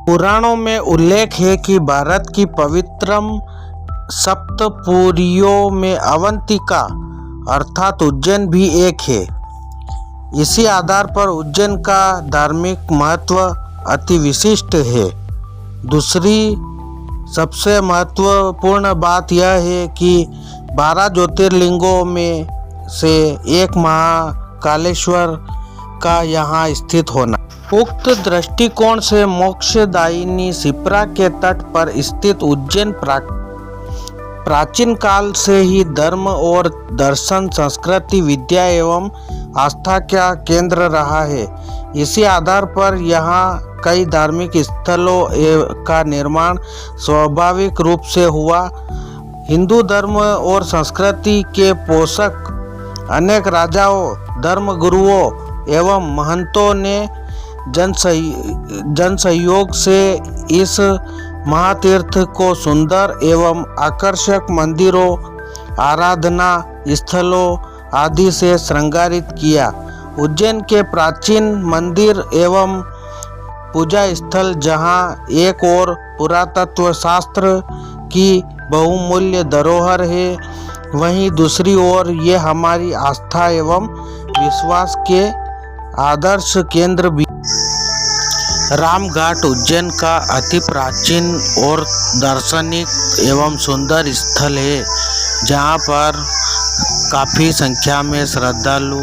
पुराणों में उल्लेख है कि भारत की पवित्रम सप्तपुरियों में अवंतिका अर्थात उज्जैन भी एक है। इसी आधार पर उज्जैन का धार्मिक महत्व अति विशिष्ट है। दूसरी सबसे महत्वपूर्ण बात यह है कि 12 ज्योतिर्लिंगों में से एक महाकालेश्वर का यहाँ स्थित होना। उक्त दृष्टिकोण से मोक्षदायिनी शिप्रा के तट पर स्थित उज्जैन प्राचीन काल से ही धर्म और दर्शन, संस्कृति, विद्या एवं आस्था का केंद्र रहा है। इसी आधार पर यहाँ कई धार्मिक स्थलों का निर्माण स्वाभाविक रूप से हुआ। हिंदू धर्म और संस्कृति के पोषक अनेक राजाओं, धर्मगुरुओं एवं महंतों ने जन सहयोग से इस महातीर्थ को सुंदर एवं आकर्षक मंदिरों, आराधना स्थलों आदि से श्रृंगारित किया। उज्जैन के प्राचीन मंदिर एवं पूजा स्थल जहाँ एक और पुरातत्व शास्त्र की बहुमूल्य धरोहर है, वहीं दूसरी ओर ये हमारी आस्था एवं विश्वास के आदर्श केंद्र भी। रामघाट उज्जैन का अति प्राचीन और दार्शनिक एवं सुंदर स्थल है, जहाँ पर काफ़ी संख्या में श्रद्धालु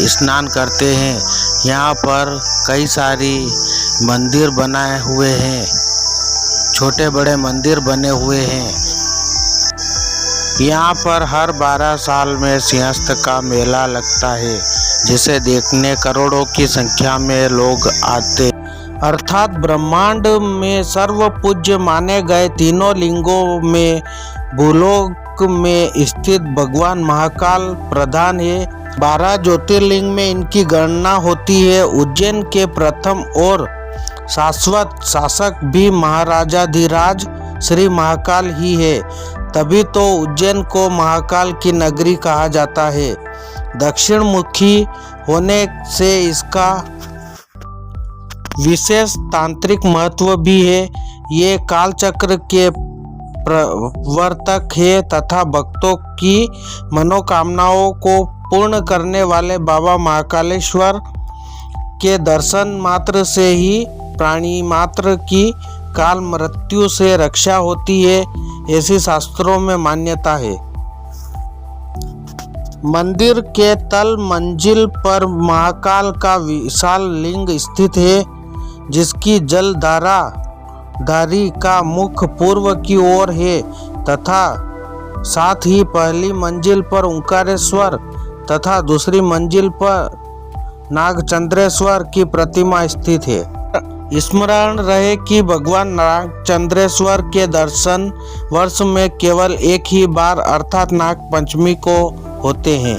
स्नान करते हैं। यहाँ पर कई सारी मंदिर बनाए हुए हैं, छोटे बड़े मंदिर बने हुए हैं। यहाँ पर हर 12 साल में सिंहस्थ का मेला लगता है, जिसे देखने करोड़ों की संख्या में लोग आते। अर्थात ब्रह्मांड में सर्व पूज्य माने गए तीनों लिंगों में भूलोक में स्थित भगवान महाकाल प्रधान है। 12 ज्योतिर्लिंग में इनकी गणना होती है। उज्जैन के प्रथम और शाश्वत शासक भी महाराजाधिराज श्री महाकाल ही है। तभी तो उज्जैन को महाकाल की नगरी कहा जाता है। दक्षिण मुखी होने से इसका विशेष तांत्रिक महत्व भी है। ये कालचक्र के प्रवर्तक है तथा भक्तों की मनोकामनाओं को पूर्ण करने वाले बाबा महाकालेश्वर के दर्शन मात्र से ही प्राणी मात्र की काल मृत्यु से रक्षा होती है, ऐसी शास्त्रों में मान्यता है। मंदिर के तल मंजिल पर महाकाल का विशाल लिंग स्थित है, जिसकी जलधारा धारी का मुख पूर्व की ओर है तथा साथ ही पहली मंजिल पर ओंकारेश्वर तथा दूसरी मंजिल पर नागचंद्रेश्वर की प्रतिमा स्थित है। स्मरण रहे कि भगवान नागचंद्रेश्वर के दर्शन वर्ष में केवल एक ही बार अर्थात नाग पंचमी को होते हैं।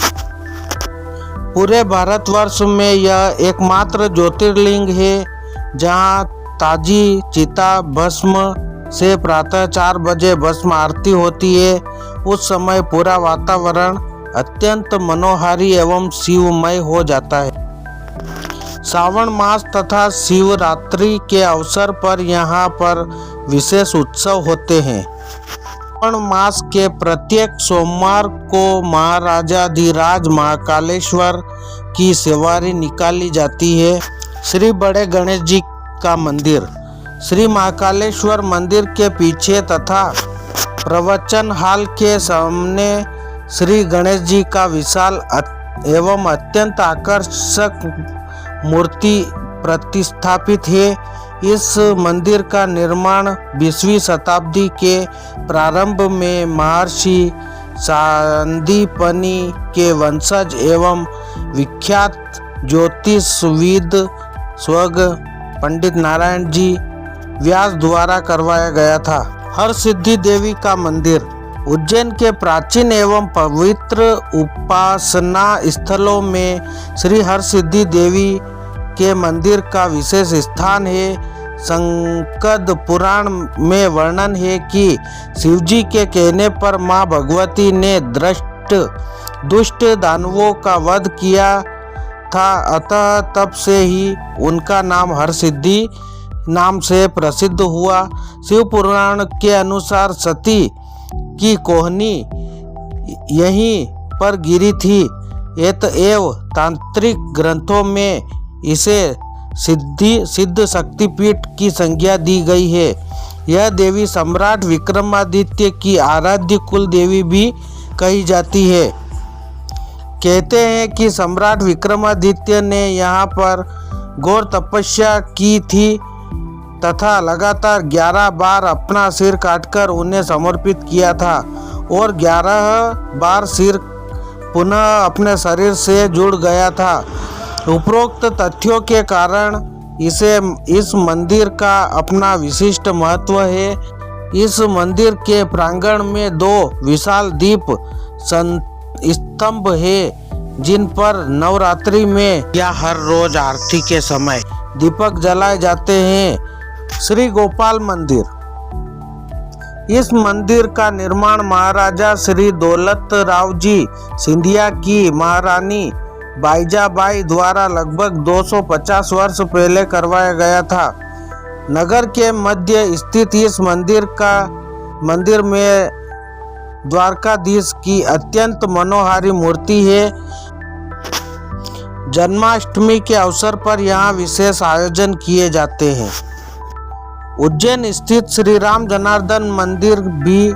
पूरे भारतवर्ष में यह एकमात्र ज्योतिर्लिंग है जहाँ ताजी चिता भस्म से प्रातः 4 बजे भस्म आरती होती है। उस समय पूरा वातावरण अत्यंत मनोहारी एवं शिवमय हो जाता है। श्रावण मास तथा शिवरात्रि के अवसर पर यहाँ पर विशेष उत्सव होते हैं। श्रावण मास के प्रत्येक सोमवार को महाराजाधिराज महाकालेश्वर की सवारी निकाली जाती है। श्री बड़े गणेश जी का मंदिर श्री महाकालेश्वर मंदिर के पीछे तथा प्रवचन हाल के सामने श्री गणेश जी का विशाल एवं अत्यंत आकर्षक मूर्ति प्रतिष्ठापित है। इस मंदिर का निर्माण 20वीं शताब्दी के प्रारंभ में महर्षि सांदीपनि के वंशज एवं विख्यात ज्योतिषविद स्वर्ग पंडित नारायण जी व्यास द्वारा करवाया गया था। हरसिद्धि देवी का मंदिर उज्जैन के प्राचीन एवं पवित्र उपासना स्थलों में श्री हरसिद्धि देवी के मंदिर का विशेष स्थान है। संकद पुराण में वर्णन है कि शिवजी के कहने पर मां भगवती ने दुष्ट दानवों का वध किया था, अतः तब से ही उनका नाम हरसिद्धि नाम से प्रसिद्ध हुआ। शिव पुराण के अनुसार सती की कोहनी यहीं पर गिरी थी। एतएव तांत्रिक ग्रंथों में इसे सिद्ध शक्तिपीठ की संज्ञा दी गई है। यह देवी सम्राट विक्रमादित्य की आराध्य कुल देवी भी कही जाती है। कहते हैं कि सम्राट विक्रमादित्य ने यहाँ पर घोर तपस्या की थी तथा लगातार 11 बार अपना सिर काटकर उन्हें समर्पित किया था और 11 बार सिर पुनः अपने शरीर से जुड़ गया था। उपरोक्त तथ्यों के कारण इस मंदिर का अपना विशिष्ट महत्व है। इस मंदिर के प्रांगण में 2 विशाल दीप स्तंभ है जिन पर नवरात्रि में या हर रोज आरती के समय दीपक जलाए जाते हैं। श्री गोपाल मंदिर। इस मंदिर का निर्माण महाराजा श्री दौलत राव जी सिंधिया की महारानी बाईजाबाई द्वारा लगभग 250 वर्ष पहले करवाया गया था। नगर के मध्य स्थित इस मंदिर में द्वारकाधीश की अत्यंत मनोहारी मूर्ति है। जन्माष्टमी के अवसर पर यहाँ विशेष आयोजन किए जाते हैं। उज्जैन स्थित श्री राम जनार्दन मंदिर भी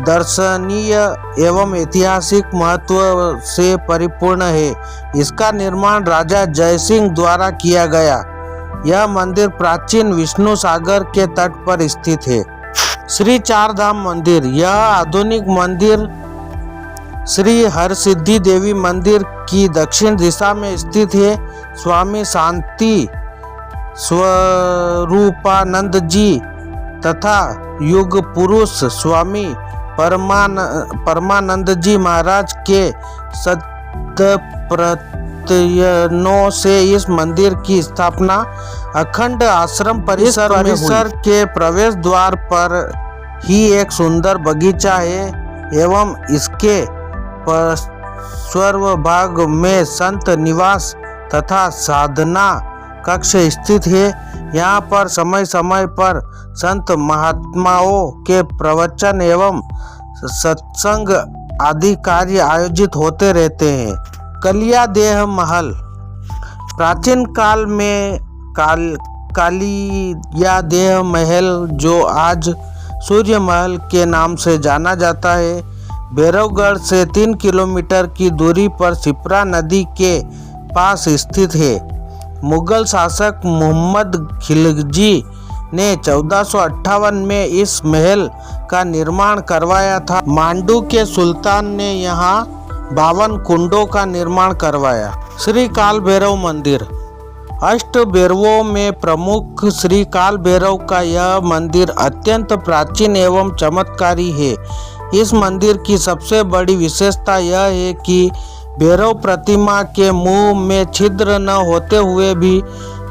दर्शनीय एवं ऐतिहासिक महत्व से परिपूर्ण है। इसका निर्माण राजा जयसिंह द्वारा किया गया। यह मंदिर प्राचीन विष्णु सागर के तट पर स्थित है। श्री चारधाम मंदिर। यह आधुनिक मंदिर श्री हरसिद्धि देवी मंदिर की दक्षिण दिशा में स्थित है। स्वामी शांति स्वरूपानंद जी तथा युग पुरुष स्वामी परमानंद जी महाराज के सत्प्रत्ययनों से इस मंदिर की स्थापना अखंड आश्रम परिसर के प्रवेश द्वार पर ही एक सुंदर बगीचा है एवं इसके पूर्व भाग में संत निवास तथा साधना कक्ष स्थित है। यहाँ पर समय समय पर संत महात्माओं के प्रवचन एवं सत्संग आदि कार्य आयोजित होते रहते हैं। कलियादेह महल। प्राचीन काल में कालियादेह महल, जो आज सूर्य महल के नाम से जाना जाता है, भैरवगढ़ से 3 किलोमीटर की दूरी पर शिप्रा नदी के पास स्थित है। मुगल शासक मोहम्मद खिलजी ने 1458 में इस महल का निर्माण करवाया था। मांडू के सुल्तान ने यहाँ 52 कुंडों का निर्माण करवाया। श्री काल भैरव मंदिर। अष्ट भैरवों में प्रमुख श्री काल भैरव का यह मंदिर अत्यंत प्राचीन एवं चमत्कारी है। इस मंदिर की सबसे बड़ी विशेषता यह है कि भैरव प्रतिमा के मुंह में छिद्र न होते हुए भी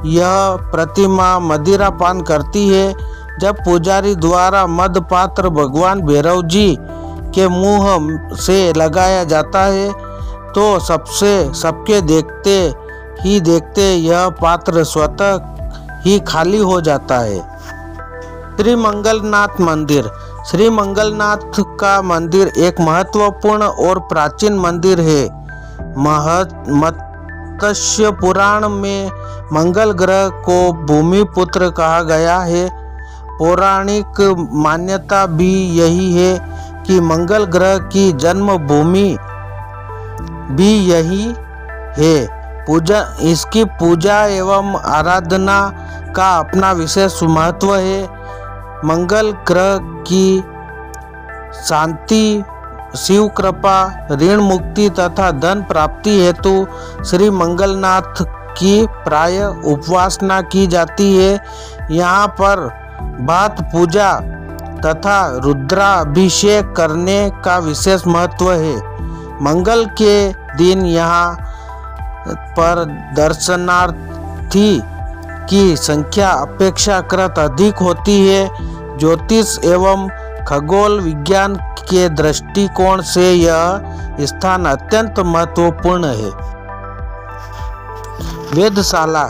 यह प्रतिमा मदिरा पान करती है। जब पुजारी द्वारा मद पात्र भगवान भैरव जी के मुंह से लगाया जाता है तो सबके देखते यह पात्र स्वतः ही खाली हो जाता है। श्री मंगलनाथ मंदिर। श्री मंगलनाथ का मंदिर एक महत्वपूर्ण और प्राचीन मंदिर है। मत्स्य पुराण में मंगल ग्रह को भूमिपुत्र कहा गया है। पौराणिक मान्यता भी यही है कि मंगल ग्रह की जन्म भूमि भी यही है। इसकी पूजा एवं आराधना का अपना विशेष महत्व है। मंगल ग्रह की शांति, शिव कृपा, ऋण मुक्ति तथा धन प्राप्ति हेतु श्री मंगलनाथ की प्राय उपासना की जाती है। यहाँ पर भात पूजा तथा रुद्राभिषेक करने का विशेष महत्व है। मंगल के दिन यहाँ पर दर्शनार्थी की संख्या अपेक्षाकृत अधिक होती है। ज्योतिष एवं खगोल विज्ञान के दृष्टिकोण से यह स्थान अत्यंत महत्वपूर्ण है। वेधशाला।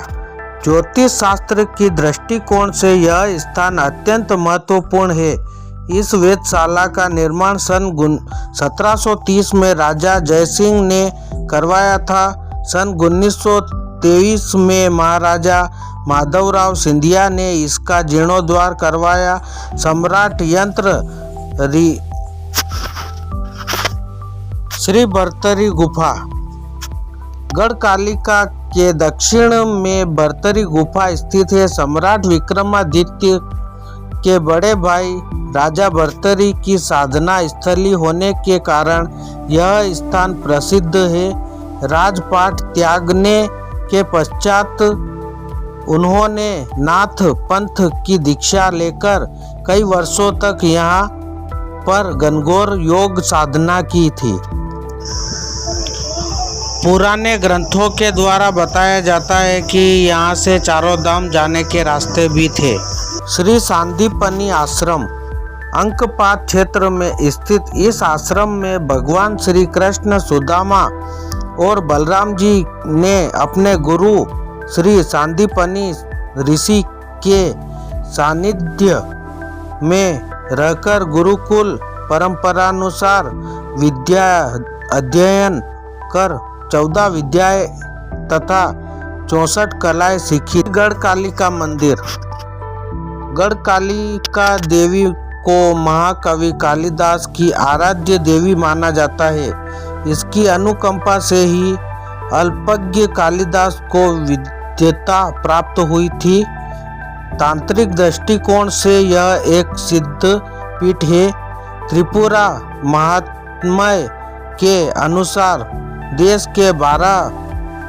ज्योतिष शास्त्र की दृष्टिकोण से यह स्थान अत्यंत महत्वपूर्ण है। इस वेधशाला का निर्माण सन 1730 में राजा जयसिंह ने करवाया था। सन 1923 में महाराजा माधवराव सिंधिया ने इसका जीर्णोद्धार करवाया। सम्राट यंत्र श्री भर्तरी गुफा। गढ़कालिका के दक्षिण में भर्तरी गुफा स्थित है। सम्राट विक्रमादित्य के बड़े भाई राजा भर्तरी की साधना स्थली होने के कारण यह स्थान प्रसिद्ध है। राजपाट त्यागने के पश्चात उन्होंने नाथ पंथ की दीक्षा लेकर कई वर्षों तक यहाँ पर घनघोर योग साधना की थी। पुराने ग्रंथों के द्वारा बताया जाता है कि यहाँ से चारों धाम जाने के रास्ते भी थे। श्री सांदीपनी आश्रम अंकपात क्षेत्र में स्थित इस आश्रम में भगवान श्री कृष्ण, सुदामा और बलराम जी ने अपने गुरु श्री सांदीपनी ऋषि के सानिध्य में रहकर गुरुकुल परंपरानुसार विद्या अध्ययन कर 14 विद्याएं तथा 64 कलाएं सीखी। गढ़कालिका मंदिर। गढ़कालिका देवी को महाकवि कालिदास की आराध्य देवी माना जाता है। इसकी अनुकंपा से ही अल्पज्ञ कालिदास को विद्वता प्राप्त हुई थी। तांत्रिक दृष्टिकोण से यह एक सिद्ध पीठ है। त्रिपुरा महात्म्य के अनुसार देश के 12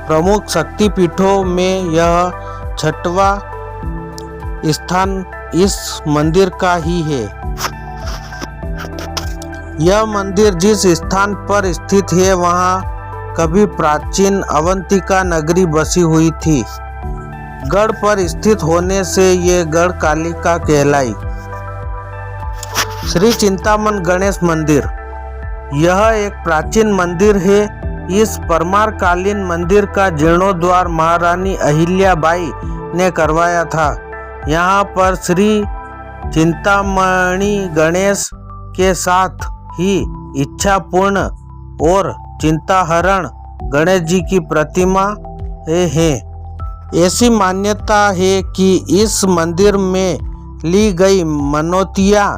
प्रमुख शक्तिपीठों में यह 6वां स्थान इस मंदिर का ही है। यह मंदिर जिस स्थान पर स्थित है वहाँ कभी प्राचीन अवंतिका नगरी बसी हुई थी। गढ़ पर स्थित होने से ये गढ़कालिका कहलाई। श्री चिंतामन गणेश मंदिर। यह एक प्राचीन मंदिर है। इस परमार कालीन मंदिर का जीर्णोद्धार महारानी अहिल्याबाई ने करवाया था। यहाँ पर श्री चिंतामणि गणेश के साथ ही इच्छापूर्ण और चिंताहरण गणेश जी की प्रतिमा है। ऐसी मान्यता है कि इस मंदिर में ली गई मनौतियाँ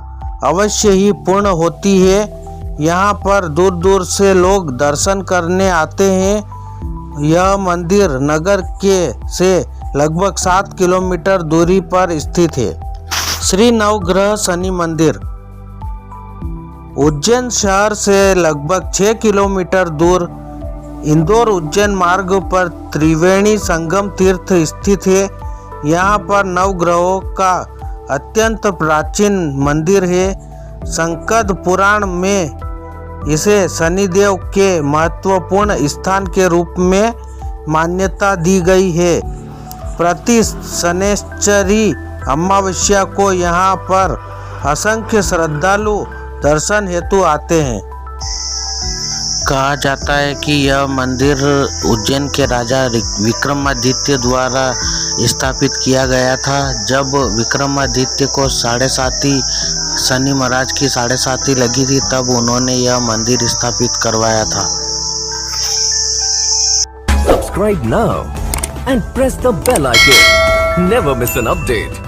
अवश्य ही पूर्ण होती है। यहाँ पर दूर दूर से लोग दर्शन करने आते हैं। यह मंदिर नगर के से लगभग 7 किलोमीटर दूरी पर स्थित है। श्री नवग्रह शनि मंदिर। उज्जैन शहर से लगभग 6 किलोमीटर दूर इंदौर उज्जैन मार्ग पर त्रिवेणी संगम तीर्थ स्थित है। यहाँ पर नवग्रहों का अत्यंत प्राचीन मंदिर है। संकद पुराण में इसे शनिदेव के महत्वपूर्ण स्थान के रूप में मान्यता दी गई है। प्रति शनैश्चरी अमावस्या को यहाँ पर असंख्य श्रद्धालु दर्शन हेतु आते हैं। कहा जाता है कि यह मंदिर उज्जैन के राजा विक्रमादित्य द्वारा स्थापित किया गया था। जब विक्रमादित्य को 7.5 शनि महाराज की 7.5 लगी थी तब उन्होंने यह मंदिर स्थापित करवाया था। Subscribe now and press the bell icon. Never miss an update.